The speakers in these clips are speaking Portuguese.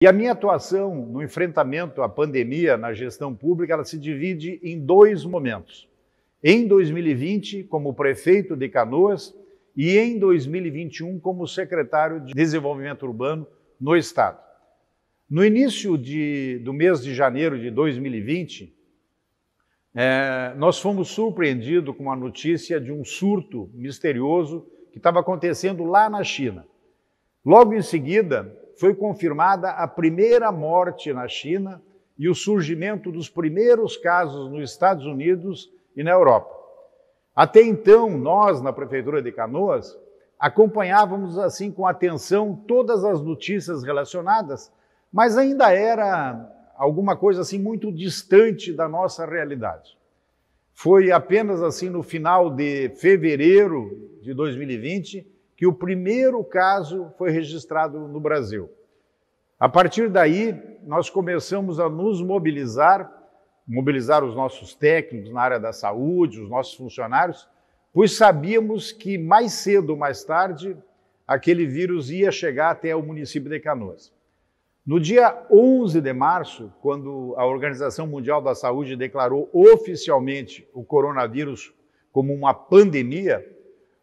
E a minha atuação no enfrentamento à pandemia na gestão pública, ela se divide em dois momentos. Em 2020, como prefeito de Canoas, e em 2021, como secretário de Desenvolvimento Urbano no Estado. No início do mês de janeiro de 2020, nós fomos surpreendidos com a notícia de um surto misterioso que estava acontecendo lá na China. Logo em seguida, foi confirmada a primeira morte na China e o surgimento dos primeiros casos nos Estados Unidos e na Europa. Até então, nós, na Prefeitura de Canoas, acompanhávamos assim com atenção todas as notícias relacionadas, mas ainda era alguma coisa assim muito distante da nossa realidade. Foi apenas assim no final de fevereiro de 2020 que o primeiro caso foi registrado no Brasil. A partir daí, nós começamos a nos mobilizar os nossos técnicos na área da saúde, os nossos funcionários, pois sabíamos que mais cedo ou mais tarde aquele vírus ia chegar até o município de Canoas. No dia 11 de março, quando a Organização Mundial da Saúde declarou oficialmente o coronavírus como uma pandemia,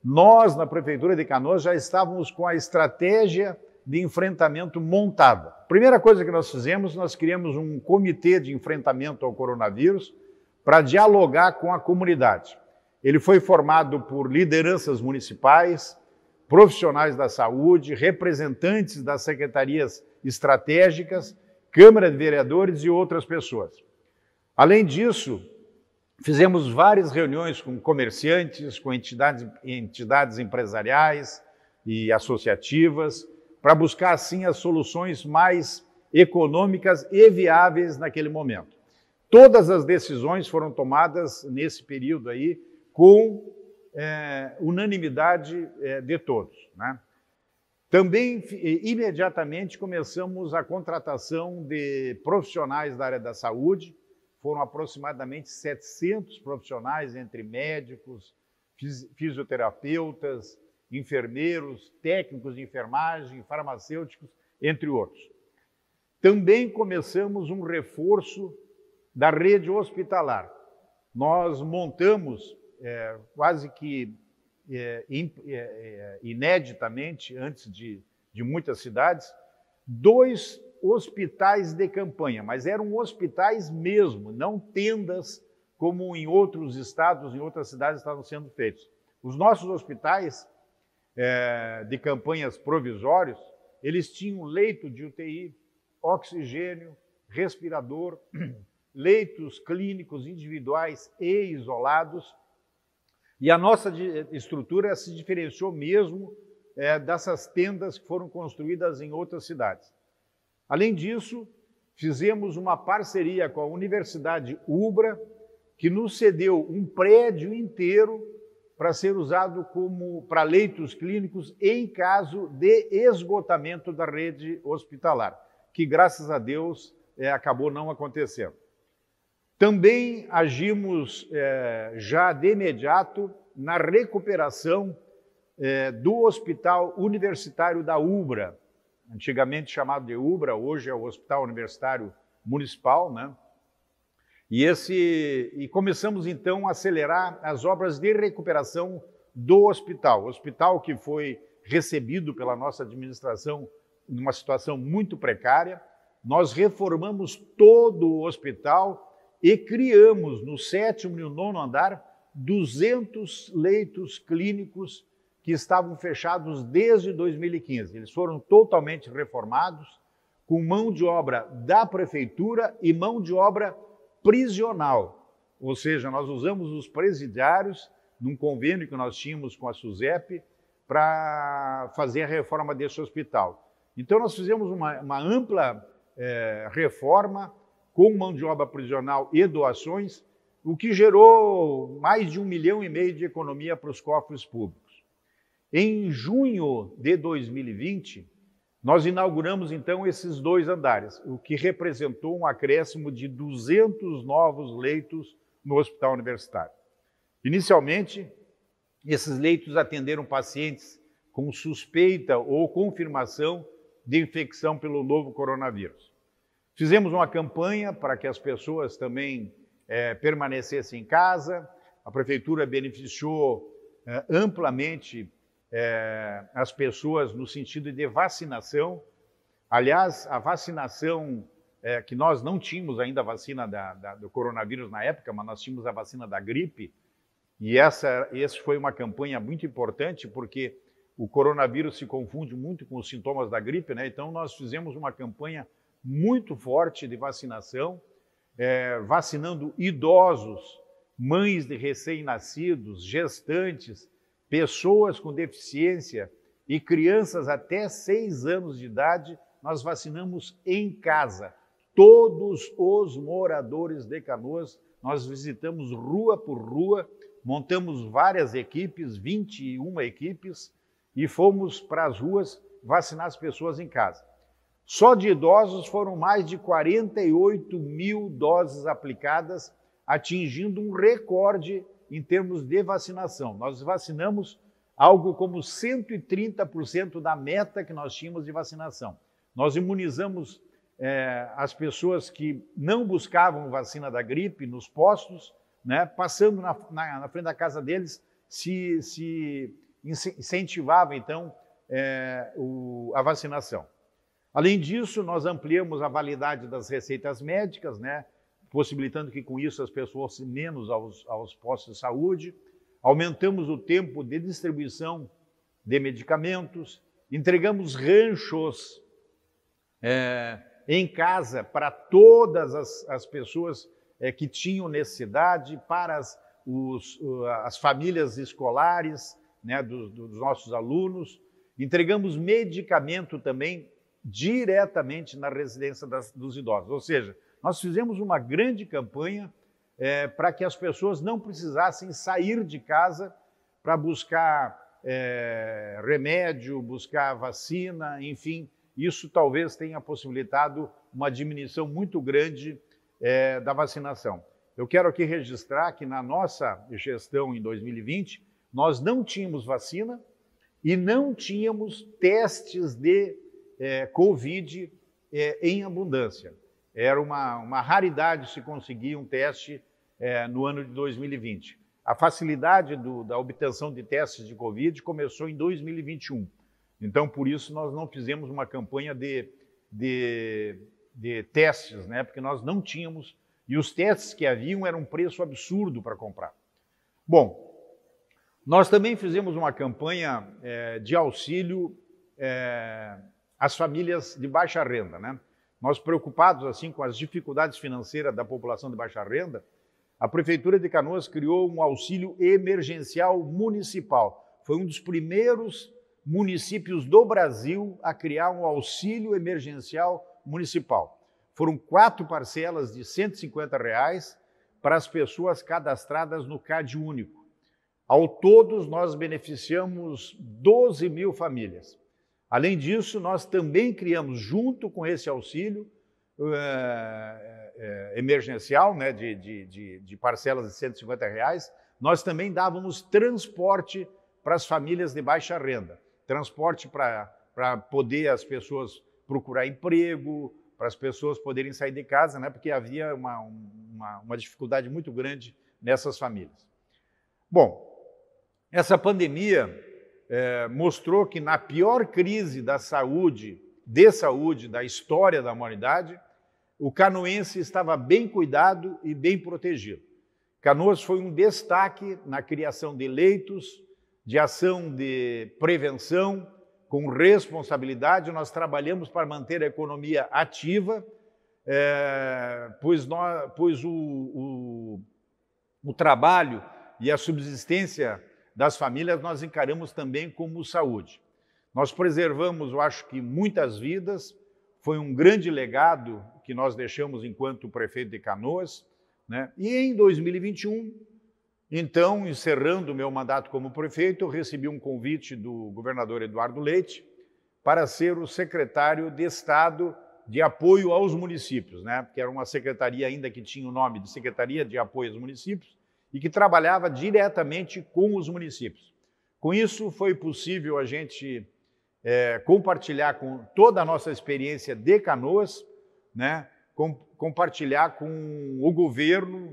nós, na Prefeitura de Canoas, já estávamos com a estratégia de enfrentamento montada. Primeira coisa que nós fizemos, nós criamos um comitê de enfrentamento ao coronavírus para dialogar com a comunidade. Ele foi formado por lideranças municipais, profissionais da saúde, representantes das secretarias estratégicas, Câmara de Vereadores e outras pessoas. Além disso, fizemos várias reuniões com comerciantes, com entidades empresariais e associativas, para buscar, assim, as soluções mais econômicas e viáveis naquele momento. Todas as decisões foram tomadas nesse período aí com unanimidade de todos, né? Também, imediatamente, começamos a contratação de profissionais da área da saúde. Foram aproximadamente 700 profissionais, entre médicos, fisioterapeutas, enfermeiros, técnicos de enfermagem, farmacêuticos, entre outros. Também começamos um reforço da rede hospitalar. Nós montamos, quase que ineditamente, antes de muitas cidades, 2 hospitais de campanha, mas eram hospitais mesmo, não tendas como em outros estados, em outras cidades estavam sendo feitos. Os nossos hospitais de campanhas provisórios, eles tinham leito de UTI, oxigênio, respirador, leitos clínicos individuais e isolados, e a nossa estrutura se diferenciou mesmo dessas tendas que foram construídas em outras cidades. Além disso, fizemos uma parceria com a Universidade Ubra, que nos cedeu um prédio inteiro para ser usado para leitos clínicos em caso de esgotamento da rede hospitalar, que, graças a Deus, acabou não acontecendo. Também agimos já de imediato na recuperação do Hospital Universitário da Ubra, antigamente chamado de Ubra, hoje é o Hospital Universitário Municipal, né? E começamos então a acelerar as obras de recuperação do hospital. O hospital que foi recebido pela nossa administração numa situação muito precária. Nós reformamos todo o hospital e criamos no 7º e no 9º andar 200 leitos clínicos que estavam fechados desde 2015. Eles foram totalmente reformados, com mão de obra da prefeitura e mão de obra prisional. Ou seja, nós usamos os presidiários num convênio que nós tínhamos com a SUSEP para fazer a reforma desse hospital. Então, nós fizemos uma ampla reforma com mão de obra prisional e doações, o que gerou mais de 1,5 milhão de economia para os cofres públicos. Em junho de 2020, nós inauguramos, então, esses 2 andares, o que representou um acréscimo de 200 novos leitos no Hospital Universitário. Inicialmente, esses leitos atenderam pacientes com suspeita ou confirmação de infecção pelo novo coronavírus. Fizemos uma campanha para que as pessoas também permanecessem em casa. A prefeitura beneficiou amplamente as pessoas no sentido de vacinação. Aliás, a vacinação, que nós não tínhamos ainda a vacina do coronavírus na época, mas nós tínhamos a vacina da gripe, e essa foi uma campanha muito importante, porque o coronavírus se confunde muito com os sintomas da gripe, né? Então nós fizemos uma campanha muito forte de vacinação, vacinando idosos, mães de recém-nascidos, gestantes, pessoas com deficiência e crianças até 6 anos de idade. Nós vacinamos em casa. Todos os moradores de Canoas, nós visitamos rua por rua, montamos várias equipes, 21 equipes, e fomos para as ruas vacinar as pessoas em casa. Só de idosos foram mais de 48 mil doses aplicadas, atingindo um recorde em termos de vacinação. Nós vacinamos algo como 130% da meta que nós tínhamos de vacinação. Nós imunizamos as pessoas que não buscavam vacina da gripe nos postos, né, passando na frente da casa deles, se incentivava, então, a vacinação. Além disso, nós ampliamos a validade das receitas médicas, né, possibilitando que, com isso, as pessoas fossem menos aos postos de saúde. Aumentamos o tempo de distribuição de medicamentos, entregamos ranchos em casa para todas as pessoas que tinham necessidade, para as famílias escolares, né, dos nossos alunos. Entregamos medicamento também diretamente na residência dos idosos. Ou seja, nós fizemos uma grande campanha para que as pessoas não precisassem sair de casa para buscar remédio, buscar vacina, enfim. Isso talvez tenha possibilitado uma diminuição muito grande da vacinação. Eu quero aqui registrar que na nossa gestão em 2020, nós não tínhamos vacina e não tínhamos testes de Covid em abundância. Era uma raridade se conseguir um teste no ano de 2020. A facilidade da obtenção de testes de Covid começou em 2021. Então, por isso, nós não fizemos uma campanha de testes, né? Porque nós não tínhamos, e os testes que haviam eram um preço absurdo para comprar. Bom, nós também fizemos uma campanha de auxílio às famílias de baixa renda, né? Nós, preocupados assim com as dificuldades financeiras da população de baixa renda, a Prefeitura de Canoas criou um auxílio emergencial municipal. Foi um dos primeiros municípios do Brasil a criar um auxílio emergencial municipal. Foram 4 parcelas de R$ 150 para as pessoas cadastradas no CAD único. Ao todo, nós beneficiamos 12 mil famílias. Além disso, nós também criamos, junto com esse auxílio emergencial, né, de parcelas de R$ 150, nós também dávamos transporte para as famílias de baixa renda. Transporte para poder as pessoas procurar emprego, para as pessoas poderem sair de casa, né, porque havia uma dificuldade muito grande nessas famílias. Bom, essa pandemia mostrou que na pior crise da saúde da história da humanidade, o canoense estava bem cuidado e bem protegido. Canoas foi um destaque na criação de leitos, de ação de prevenção, com responsabilidade. Nós trabalhamos para manter a economia ativa, pois o trabalho e a subsistência das famílias nós encaramos também como saúde. Nós preservamos, eu acho que muitas vidas, foi um grande legado que nós deixamos enquanto prefeito de Canoas, né? E em 2021, então, encerrando o meu mandato como prefeito, eu recebi um convite do governador Eduardo Leite para ser o secretário de Estado de Apoio aos Municípios, né? Que era uma secretaria ainda que tinha o nome de Secretaria de Apoio aos Municípios e que trabalhava diretamente com os municípios. Com isso, foi possível a gente compartilhar com toda a nossa experiência de Canoas, né? Compartilhar com o governo,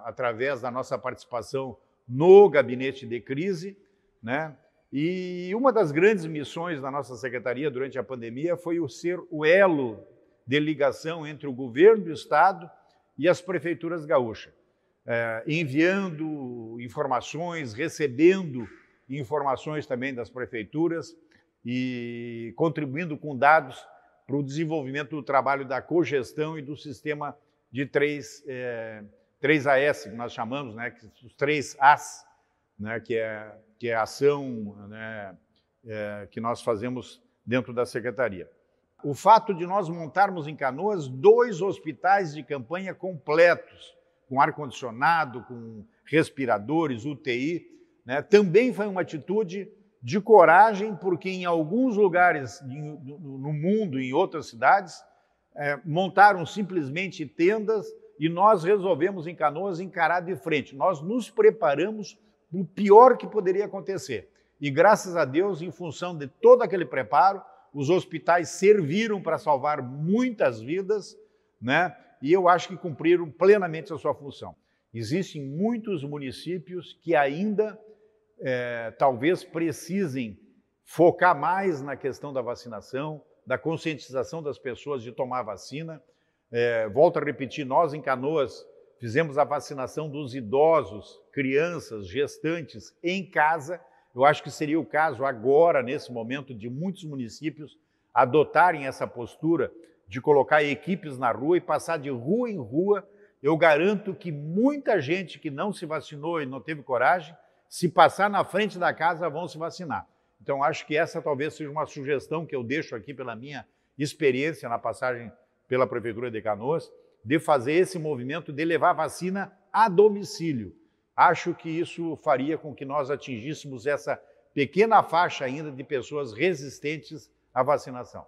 através da nossa participação no gabinete de crise, né? E uma das grandes missões da nossa secretaria durante a pandemia foi ser o elo de ligação entre o governo do estado e as prefeituras gaúchas, enviando informações, recebendo informações também das prefeituras e contribuindo com dados para o desenvolvimento do trabalho da cogestão e do sistema de 3AS, que nós chamamos, né, os 3As, né, que é a ação, né, que nós fazemos dentro da secretaria. O fato de nós montarmos em Canoas 2 hospitais de campanha completos, com ar-condicionado, com respiradores, UTI, né, também foi uma atitude de coragem, porque em alguns lugares no mundo, em outras cidades, montaram simplesmente tendas e nós resolvemos em Canoas encarar de frente. Nós nos preparamos para o pior que poderia acontecer. E graças a Deus, em função de todo aquele preparo, os hospitais serviram para salvar muitas vidas, né? E eu acho que cumpriram plenamente a sua função. Existem muitos municípios que ainda talvez precisem focar mais na questão da vacinação, da conscientização das pessoas de tomar vacina. Volto a repetir, nós em Canoas fizemos a vacinação dos idosos, crianças, gestantes em casa. Eu acho que seria o caso agora, nesse momento, de muitos municípios adotarem essa postura de colocar equipes na rua e passar de rua em rua. Eu garanto que muita gente que não se vacinou e não teve coragem, se passar na frente da casa, vão se vacinar. Então, acho que essa talvez seja uma sugestão que eu deixo aqui pela minha experiência na passagem pela Prefeitura de Canoas, de fazer esse movimento de levar vacina a domicílio. Acho que isso faria com que nós atingíssemos essa pequena faixa ainda de pessoas resistentes à vacinação.